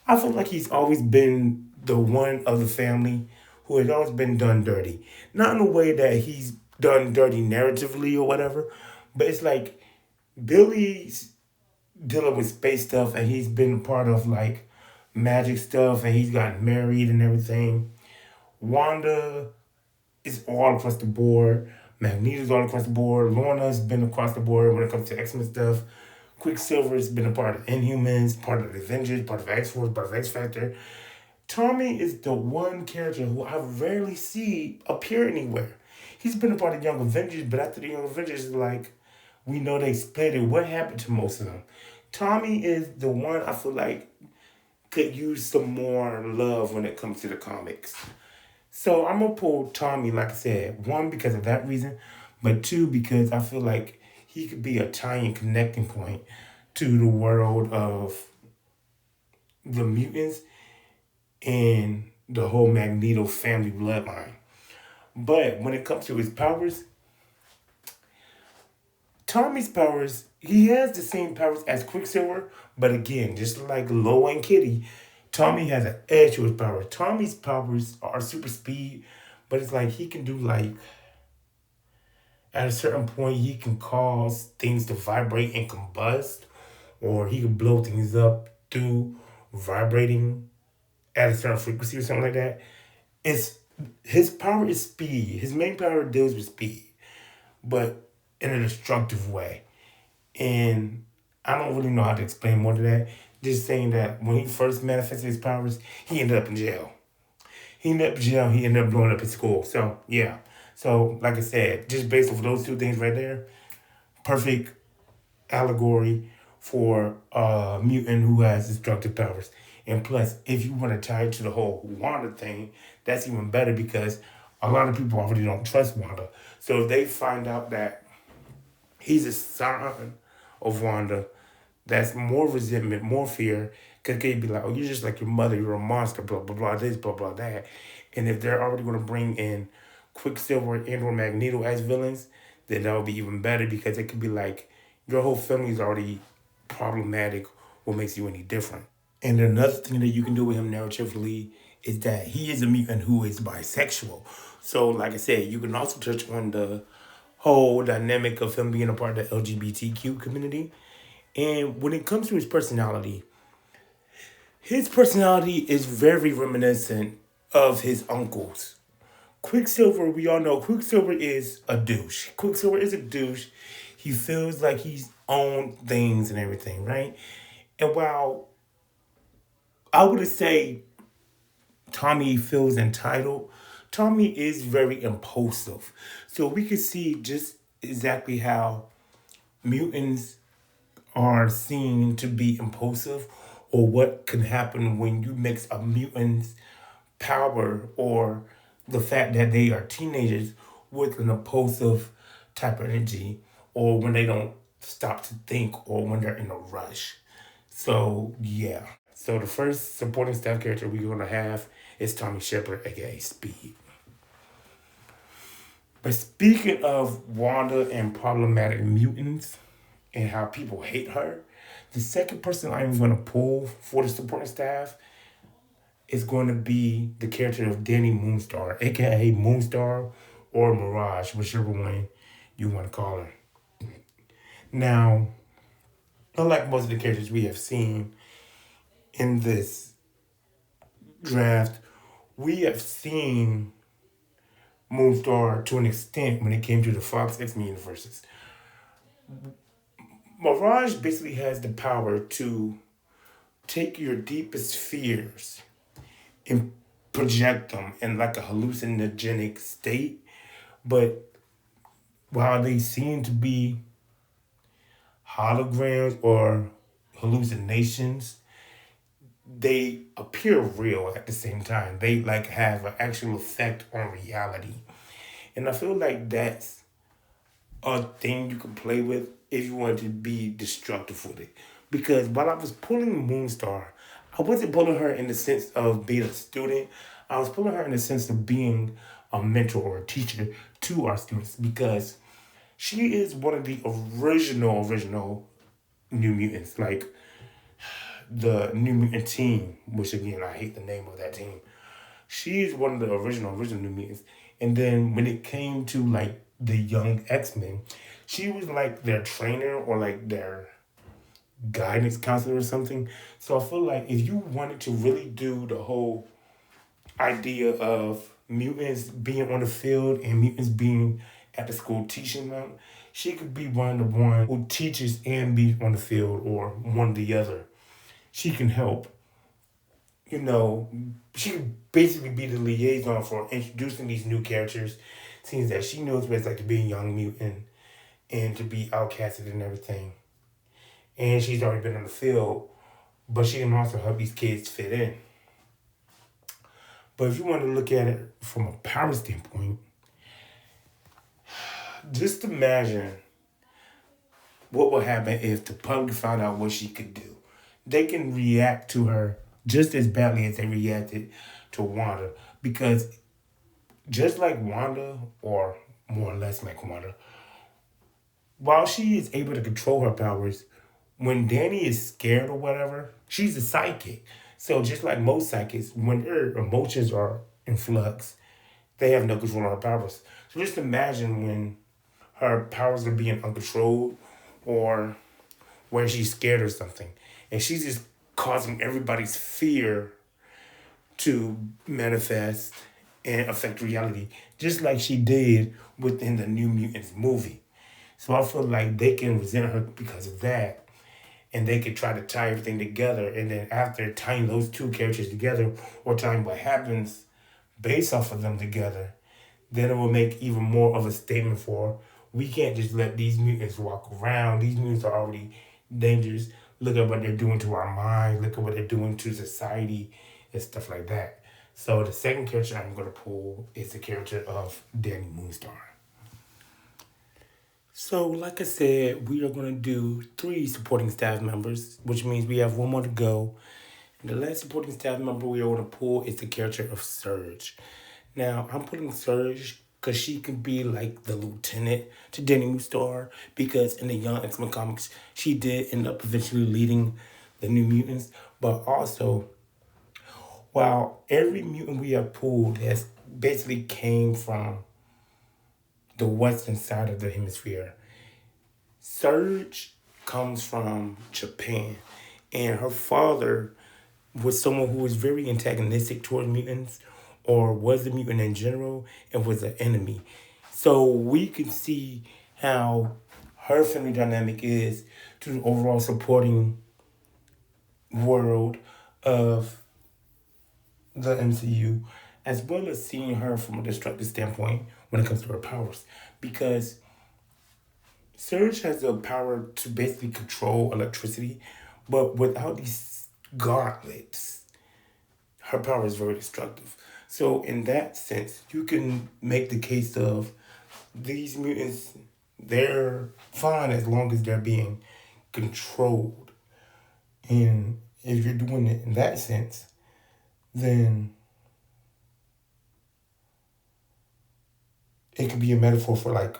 I feel like he's always been the one of the family who has always been done dirty. Not in a way that he's done dirty narratively or whatever, but it's like Billy's dealing with space stuff and he's been part of like magic stuff and he's gotten married and everything. Wanda is all across the board. Magneto's all across the board. Lorna's been across the board when it comes to X-Men stuff. Quicksilver's been a part of Inhumans, part of the Avengers, part of X-Force, part of X-Factor. Tommy is the one character who I rarely see appear anywhere. He's been a part of Young Avengers, but after the Young Avengers, like, we know they split it. What happened to most of them? Tommy is the one I feel like could use some more love when it comes to the comics. So I'm going to pull Tommy, like I said, one, because of that reason, but two, because I feel like he could be a tying connecting point to the world of the mutants and the whole Magneto family bloodline. But when it comes to his powers, Tommy's powers, he has the same powers as Quicksilver, but again, just like Loa and Kitty, Tommy has an edge to his power. Tommy's powers are super speed, but it's like he can do like, at a certain point, he can cause things to vibrate and combust, or he can blow things up through vibrating at a certain frequency or something like that. It's his power is speed. His main power deals with speed, but in a destructive way. And I don't really know how to explain more to that. Just saying that when he first manifested his powers, he ended up in jail. He ended up in jail. He ended up blowing up his school. So, yeah. So, like I said, just based off those two things right there, perfect allegory for a mutant who has destructive powers. And plus, if you want to tie it to the whole Wanda thing, that's even better because a lot of people already don't trust Wanda. So if they find out that he's a son of Wanda, that's more resentment, more fear, because they'd be like, oh, you're just like your mother, you're a monster, blah, blah, blah, this, blah, blah, that. And if they're already going to bring in Quicksilver and or Magneto as villains, then that would be even better because it could be like, your whole family is already problematic. What makes you any different? And another thing that you can do with him narratively is that he is a mutant who is bisexual. So, like I said, you can also touch on the whole dynamic of him being a part of the LGBTQ community. And when it comes to his personality is very reminiscent of his uncles. Quicksilver, we all know Quicksilver is a douche. Quicksilver is a douche. He feels like he's owned things and everything, right? And while I would say Tommy feels entitled, Tommy is very impulsive. So we can see just exactly how mutants are seen to be impulsive, or what can happen when you mix a mutant's power or the fact that they are teenagers with an impulsive type of energy, or when they don't stop to think, or when they're in a rush. So yeah. So the first supporting staff character we're gonna have is Tommy Shepard, aka Speed. But speaking of Wanda and problematic mutants and how people hate her, the second person I'm going to pull for the supporting staff is going to be the character of Danny Moonstar, aka Moonstar or Mirage, whichever one you want to call her. Now, unlike most of the characters we have seen in this draft, we have seen Moonstar to an extent when it came to the Fox X-Men universes. Mirage basically has the power to take your deepest fears and project them in like a hallucinogenic state. But while they seem to be holograms or hallucinations, they appear real at the same time. They like have an actual effect on reality. And I feel like that's a thing you can play with if you want to be destructive with it. Because while I was pulling Moonstar, I wasn't pulling her in the sense of being a student. I was pulling her in the sense of being a mentor or a teacher to our students, because she is one of the original New Mutants. Like the New Mutant team, which again I hate the name of that team. She's one of the original New Mutants. And then when it came to like the young X-Men, she was like their trainer or like their guidance counselor or something. So I feel like if you wanted to really do the whole idea of mutants being on the field and mutants being at the school teaching them, she could be one of the one who teaches and be on the field, or one or the other. She can help. You know, she could basically be the liaison for introducing these new characters, since that she knows what it's like to be a young mutant and to be outcasted and everything. And she's already been on the field, but she can also help these kids fit in. But if you want to look at it from a power standpoint, just imagine what would happen if the public found out what she could do. They can react to her just as badly as they reacted to Wanda, because just like Wanda, or more or less like Wanda, while she is able to control her powers, when Danny is scared or whatever, she's a psychic. So just like most psychics, when their emotions are in flux, they have no control on her powers. So just imagine when her powers are being uncontrolled, or when she's scared or something, and she's just causing everybody's fear to manifest and affect reality, just like she did within the New Mutants movie. So I feel like they can resent her because of that, and they could try to tie everything together. And then after tying those two characters together, or tying what happens based off of them together, then it will make even more of a statement for, we can't just let these mutants walk around. These mutants are already dangerous. Look at what they're doing to our minds. Look at what they're doing to society and stuff like that. So the second character I'm going to pull is the character of Danny Moonstar. So, like I said, we are going to do 3 supporting staff members, which means we have one more to go. And the last supporting staff member we are going to pull is the character of Surge. Now, I'm putting Surge because she can be like the lieutenant to Danny Moonstar, because in the Young X-Men comics, she did end up eventually leading the New Mutants. But also, while every mutant we have pulled has basically came from the western side of the hemisphere, Surge comes from Japan, and her father was someone who was very antagonistic towards mutants, or was a mutant in general, and was an enemy. So we can see how her family dynamic is to the overall supporting world of the MCU, as well as seeing her from a destructive standpoint when it comes to her powers. Because Surge has the power to basically control electricity, but without these gauntlets, her power is very destructive. So, in that sense, you can make the case of these mutants, they're fine as long as they're being controlled. And if you're doing it in that sense, then it could be a metaphor for like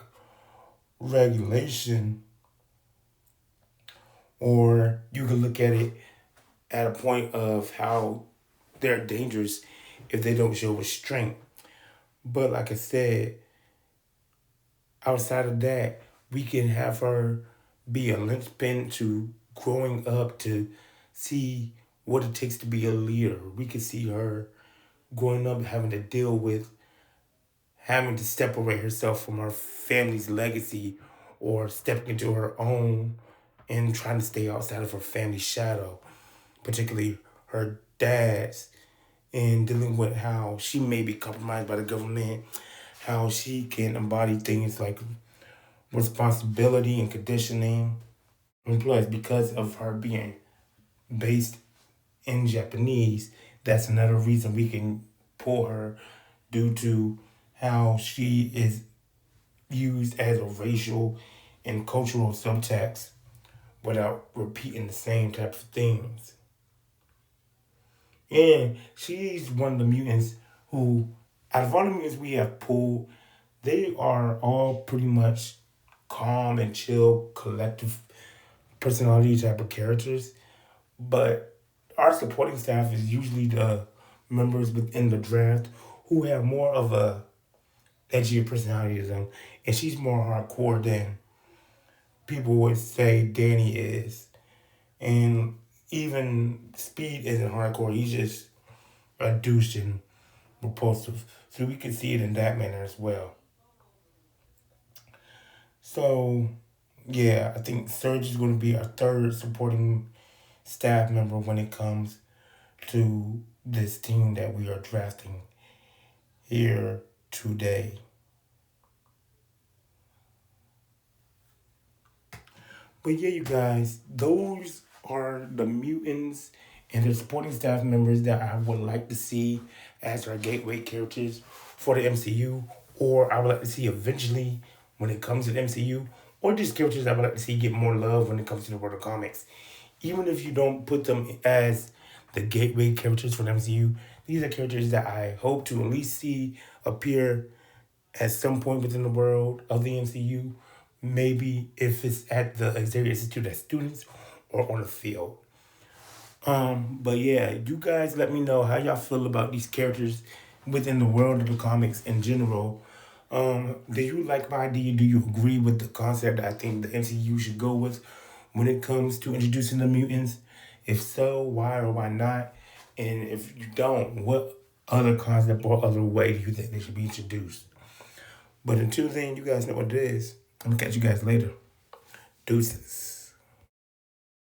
regulation, or you could look at it at a point of how they're dangerous if they don't show restraint. But like I said, outside of that, we can have her be a linchpin to growing up to see what it takes to be a leader. We can see her growing up having to deal with having to separate herself from her family's legacy or stepping into her own and trying to stay outside of her family's shadow, particularly her dad's, and dealing with how she may be compromised by the government, how she can embody things like responsibility and conditioning. And plus, because of her being based in Japanese, that's another reason we can pull her due to how she is used as a racial and cultural subtext without repeating the same type of things. And she's one of the mutants who, out of all the mutants we have pulled, they are all pretty much calm and chill, collective personality type of characters. But our supporting staff is usually the members within the draft who have more of a edgier personality to them, and she's more hardcore than people would say Danny is. And even Speed isn't hardcore; he's just a douche and repulsive. So we can see it in that manner as well. So yeah, I think Surge is going to be our third supporting staff member when it comes to this team that we are drafting here today. But yeah, you guys, those are the mutants and their supporting staff members that I would like to see as our gateway characters for the MCU, or I would like to see eventually when it comes to the MCU, or just characters I would like to see get more love when it comes to the world of comics. Even if you don't put them as the gateway characters for the MCU, these are characters that I hope to at least see appear at some point within the world of the MCU. Maybe if it's at the Xavier Institute as students or on the field. But yeah, you guys let me know how y'all feel about these characters within the world of the comics in general. Do you like my idea? Do you agree with the concept that I think the MCU should go with when it comes to introducing the mutants? If so, why or why not? And if you don't, what other concept or other way do you think they should be introduced? But until then, you guys know what it is. I'm gonna catch you guys later. Deuces.